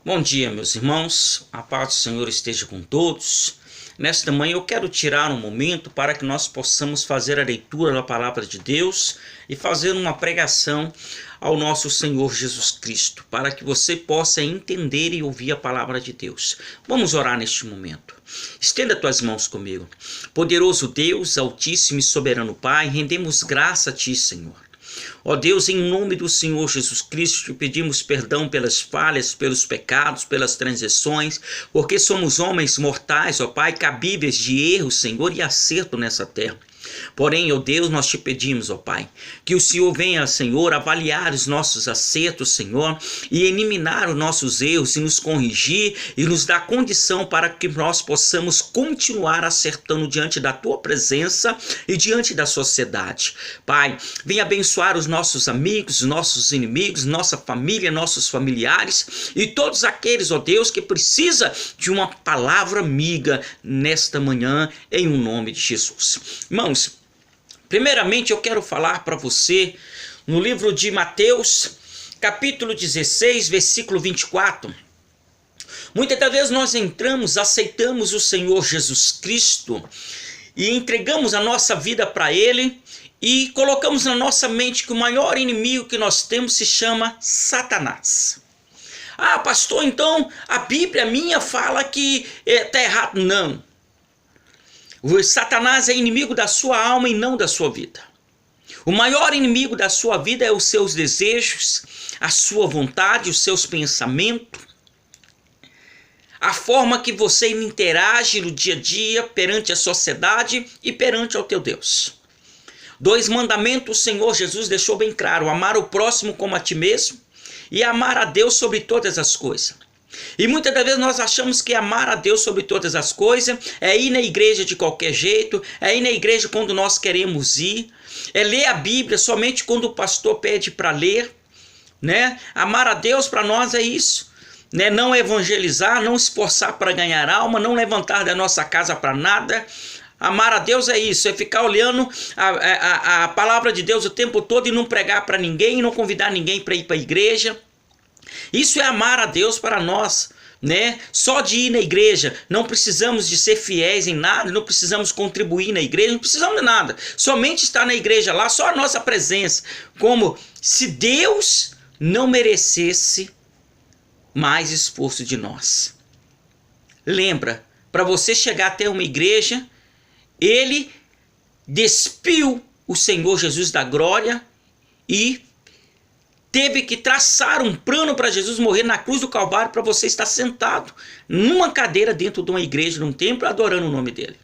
Bom dia, meus irmãos. A paz do Senhor esteja com todos. Nesta manhã eu quero tirar um momento para que nós possamos fazer a leitura da palavra de Deus e fazer uma pregação ao nosso Senhor Jesus Cristo, para que você possa entender e ouvir a palavra de Deus. Vamos orar neste momento. Estenda tuas mãos comigo. Poderoso Deus, Altíssimo e Soberano Pai, rendemos graça a Ti, Senhor. Ó Deus, em nome do Senhor Jesus Cristo, te pedimos perdão pelas falhas, pelos pecados, pelas transgressões, porque somos homens mortais, ó Pai, cabíveis de erro, Senhor, e acerto nessa terra. Porém, ó Deus, nós te pedimos, ó Pai, que o Senhor venha, Senhor, avaliar os nossos acertos, Senhor, e eliminar os nossos erros, e nos corrigir, e nos dar condição para que nós possamos continuar acertando diante da Tua presença e diante da sociedade. Pai, venha abençoar os nossos amigos, nossos inimigos, nossa família, nossos familiares, e todos aqueles, ó Deus, que precisa de uma palavra amiga nesta manhã, em o nome de Jesus. Irmãos, primeiramente eu quero falar para você no livro de Mateus, capítulo 16, versículo 24. Muitas das vezes nós entramos, aceitamos o Senhor Jesus Cristo e entregamos a nossa vida para Ele e colocamos na nossa mente que o maior inimigo que nós temos se chama Satanás. Ah, pastor, então a Bíblia minha fala que está errado. Não. O Satanás é inimigo da sua alma e não da sua vida. O maior inimigo da sua vida é os seus desejos, a sua vontade, os seus pensamentos, a forma que você interage no dia a dia perante a sociedade e perante ao teu Deus. 2 mandamentos o Senhor Jesus deixou bem claro: amar o próximo como a ti mesmo e amar a Deus sobre todas as coisas. E muitas das vezes nós achamos que amar a Deus sobre todas as coisas é ir na igreja de qualquer jeito, é ir na igreja quando nós queremos ir, é ler a Bíblia somente quando o pastor pede para ler, né? Amar a Deus para nós é isso, né? Não evangelizar, não esforçar para ganhar alma, não levantar da nossa casa para nada. Amar a Deus é isso, é ficar olhando a palavra de Deus o tempo todo e não pregar para ninguém, não convidar ninguém para ir para a igreja. Isso é amar a Deus para nós, né? Só de ir na igreja, não precisamos de ser fiéis em nada, não precisamos contribuir na igreja, não precisamos de nada. Somente estar na igreja lá, só a nossa presença, como se Deus não merecesse mais esforço de nós. Lembra, para você chegar até uma igreja, Ele despiu o Senhor Jesus da glória e teve que traçar um plano para Jesus morrer na cruz do Calvário para você estar sentado numa cadeira dentro de uma igreja, num templo, adorando o nome dele.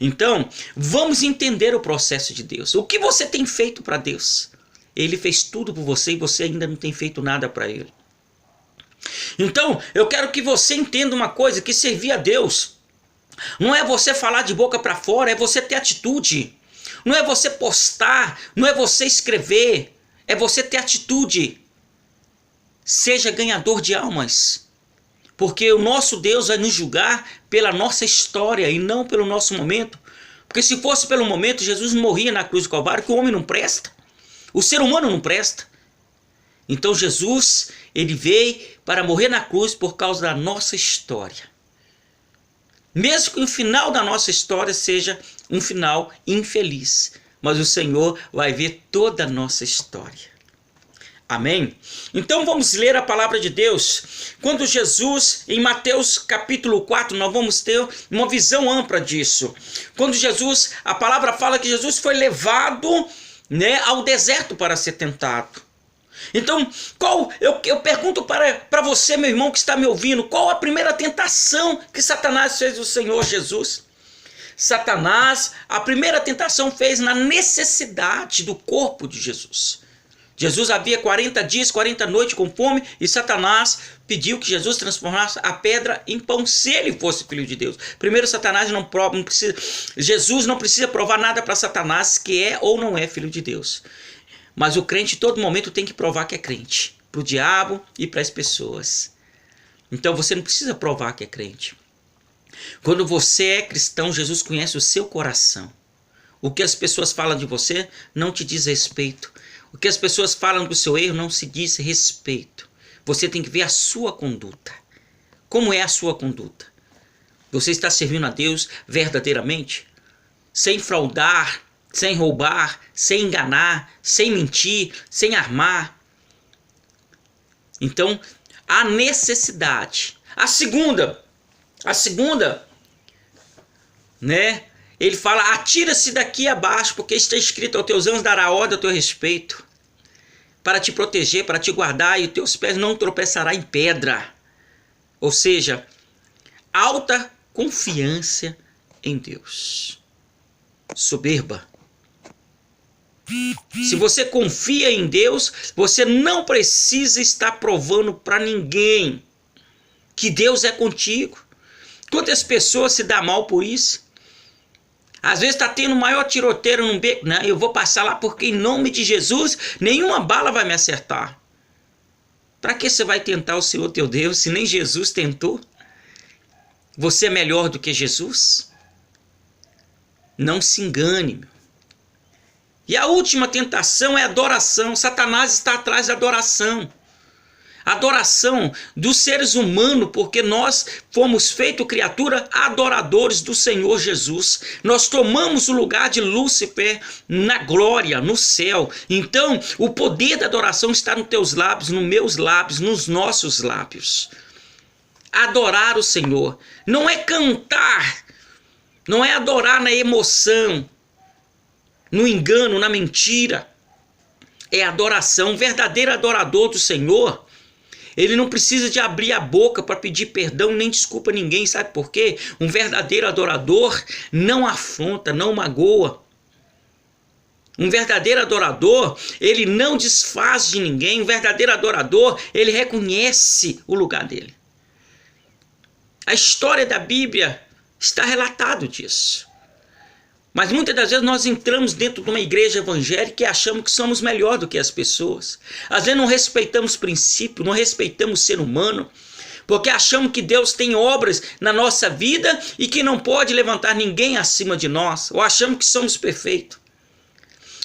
Então, vamos entender o processo de Deus. O que você tem feito para Deus? Ele fez tudo por você e você ainda não tem feito nada para Ele. Então, eu quero que você entenda uma coisa, que servir a Deus não é você falar de boca para fora, é você ter atitude. Não é você postar, não é você escrever, é você ter atitude. Seja ganhador de almas. Porque o nosso Deus vai nos julgar pela nossa história e não pelo nosso momento. Porque se fosse pelo momento, Jesus morria na cruz do Calvário, que o homem não presta. O ser humano não presta. Então Jesus, ele veio para morrer na cruz por causa da nossa história. Mesmo que o final da nossa história seja um final infeliz, mas o Senhor vai ver toda a nossa história. Amém? Então vamos ler a palavra de Deus. Quando Jesus, em Mateus capítulo 4, nós vamos ter uma visão ampla disso. Quando Jesus, a palavra fala que Jesus foi levado, né, ao deserto para ser tentado. Então, eu pergunto para você, meu irmão que está me ouvindo, qual a primeira tentação que Satanás fez do Senhor Jesus? Satanás, a primeira tentação fez na necessidade do corpo de Jesus. Jesus havia 40 dias, 40 noites com fome e Satanás pediu que Jesus transformasse a pedra em pão se ele fosse filho de Deus. Primeiro, Satanás Jesus não precisa provar nada para Satanás que é ou não é filho de Deus. Mas o crente, em todo momento, tem que provar que é crente. Para o diabo e para as pessoas. Então, você não precisa provar que é crente. Quando você é cristão, Jesus conhece o seu coração. O que as pessoas falam de você não te diz respeito. O que as pessoas falam do seu erro não se diz respeito. Você tem que ver a sua conduta. Como é a sua conduta? Você está servindo a Deus verdadeiramente? Sem fraudar, sem roubar, sem enganar, sem mentir, sem armar. Então, há necessidade. A segunda, né? Ele fala, atira-se daqui abaixo, porque está escrito, aos teus anjos dará ordem a teu respeito, para te proteger, para te guardar, e os teus pés não tropeçará em pedra. Ou seja, alta confiança em Deus. Soberba. Se você confia em Deus, você não precisa estar provando para ninguém que Deus é contigo. Quantas pessoas se dão mal por isso? Às vezes está tendo o maior tiroteio num beco. Não, eu vou passar lá porque em nome de Jesus nenhuma bala vai me acertar. Para que você vai tentar o Senhor teu Deus se nem Jesus tentou? Você é melhor do que Jesus? Não se engane, meu. E a última tentação é a adoração. Satanás está atrás da adoração. Adoração dos seres humanos, porque nós fomos feitos criatura adoradores do Senhor Jesus. Nós tomamos o lugar de Lúcifer na glória, no céu. Então, o poder da adoração está nos teus lábios, nos meus lábios, nos nossos lábios. Adorar o Senhor não é cantar, não é adorar na emoção, no engano, na mentira. É adoração. Um verdadeiro adorador do Senhor, ele não precisa de abrir a boca para pedir perdão nem desculpa a ninguém. Sabe por quê? Um verdadeiro adorador não afronta, não magoa. Um verdadeiro adorador, ele não desfaz de ninguém. Um verdadeiro adorador, ele reconhece o lugar dele. A história da Bíblia está relatado disso. Mas muitas das vezes nós entramos dentro de uma igreja evangélica e achamos que somos melhor do que as pessoas. Às vezes não respeitamos princípio, não respeitamos o ser humano, porque achamos que Deus tem obras na nossa vida e que não pode levantar ninguém acima de nós, ou achamos que somos perfeitos.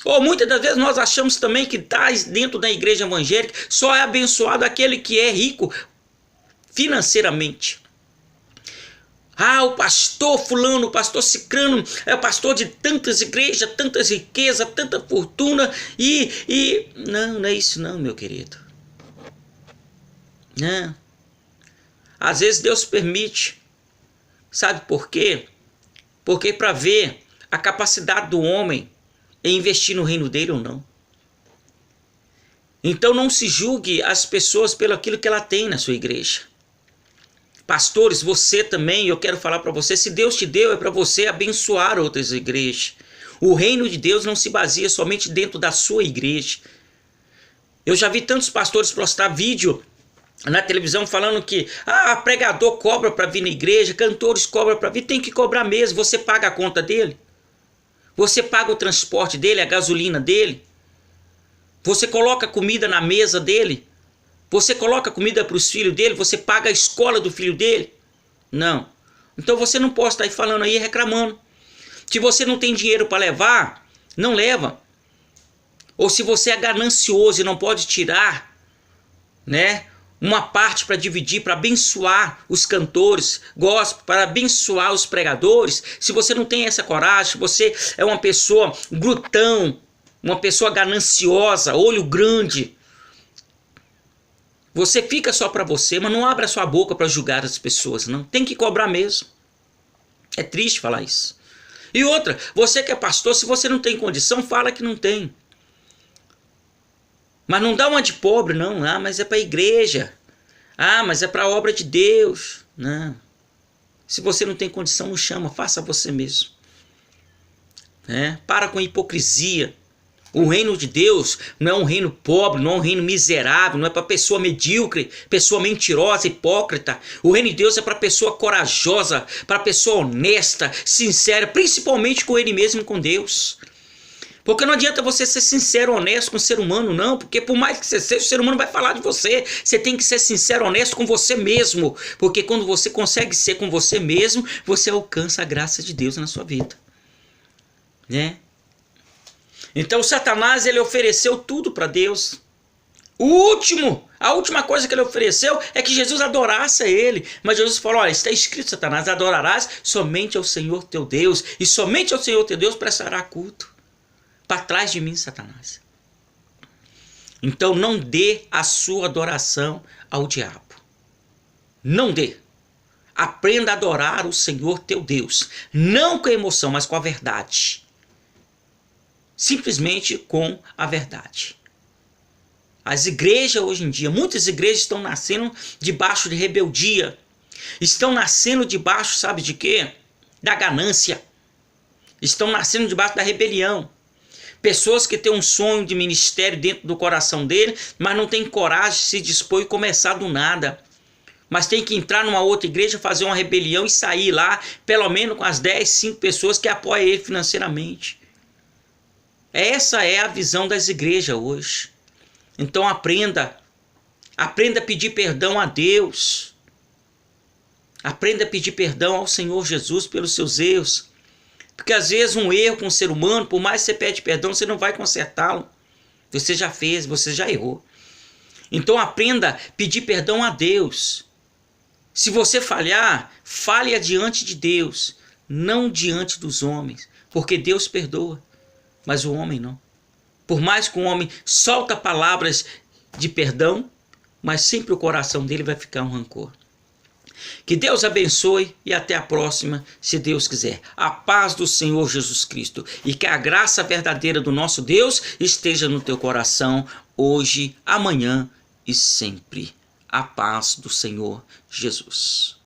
Ou muitas das vezes nós achamos também que está dentro da igreja evangélica só é abençoado aquele que é rico financeiramente. Ah, o pastor fulano, o pastor cicrano, é o pastor de tantas igrejas, tantas riquezas, tanta fortuna e... Não, não é isso não, meu querido. Não. Às vezes Deus permite. Sabe por quê? Porque para ver a capacidade do homem em investir no reino dele ou não. Então não se julgue as pessoas pelo aquilo que ela tem na sua igreja. Pastores, você também, eu quero falar para você, se Deus te deu, é para você abençoar outras igrejas. O reino de Deus não se baseia somente dentro da sua igreja. Eu já vi tantos pastores postar vídeo na televisão falando que pregador cobra para vir na igreja, cantores cobram para vir, tem que cobrar mesmo. Você paga a conta dele? Você paga o transporte dele, a gasolina dele? Você coloca comida na mesa dele? Você coloca comida para os filhos dele? Você paga a escola do filho dele? Não. Então você não pode estar aí falando aí reclamando. Se você não tem dinheiro para levar, não leva. Ou se você é ganancioso e não pode tirar, né, uma parte para dividir, para abençoar os cantores gospel, para abençoar os pregadores, se você não tem essa coragem, você é uma pessoa glutão, uma pessoa gananciosa, olho grande, você fica só para você, mas não abre a sua boca para julgar as pessoas, não. Tem que cobrar mesmo. É triste falar isso. E outra, você que é pastor, se você não tem condição, fala que não tem. Mas não dá uma de pobre, não. Ah, mas é para a igreja. Ah, mas é para a obra de Deus. Não. Se você não tem condição, não chama, faça você mesmo. Para com a hipocrisia. O reino de Deus não é um reino pobre, não é um reino miserável, não é para pessoa medíocre, pessoa mentirosa, hipócrita. O reino de Deus é para pessoa corajosa, para pessoa honesta, sincera, principalmente com ele mesmo e com Deus. Porque não adianta você ser sincero, honesto com o ser humano, não. Porque por mais que você seja, o ser humano vai falar de você. Você tem que ser sincero, honesto com você mesmo. Porque quando você consegue ser com você mesmo, você alcança a graça de Deus na sua vida. Né? Então Satanás, ele ofereceu tudo para Deus. O último A última coisa que ele ofereceu é que Jesus adorasse a ele. Mas Jesus falou, olha, está escrito, Satanás, adorarás somente ao Senhor teu Deus. E somente ao Senhor teu Deus prestará culto. Para trás de mim, Satanás. Então não dê a sua adoração ao diabo. Não dê. Aprenda a adorar o Senhor teu Deus. Não com emoção, mas com a verdade. Simplesmente com a verdade. As igrejas hoje em dia, muitas igrejas estão nascendo debaixo de rebeldia. Estão nascendo debaixo, sabe de quê? Da ganância. Estão nascendo debaixo da rebelião. Pessoas que têm um sonho de ministério dentro do coração dele, mas não têm coragem de se dispor e começar do nada. Mas tem que entrar numa outra igreja, fazer uma rebelião e sair lá, pelo menos com as 10, 5 pessoas que apoiam ele financeiramente. Essa é a visão das igrejas hoje. Então aprenda a pedir perdão a Deus. Aprenda a pedir perdão ao Senhor Jesus pelos seus erros. Porque às vezes um erro com o ser humano, por mais que você pede perdão, você não vai consertá-lo. Você já fez, você já errou. Então aprenda a pedir perdão a Deus. Se você falhar, fale diante de Deus, não diante dos homens. Porque Deus perdoa, mas o homem não. Por mais que o homem solta palavras de perdão, mas sempre o coração dele vai ficar um rancor. Que Deus abençoe e até a próxima, se Deus quiser. A paz do Senhor Jesus Cristo e que a graça verdadeira do nosso Deus esteja no teu coração hoje, amanhã e sempre. A paz do Senhor Jesus.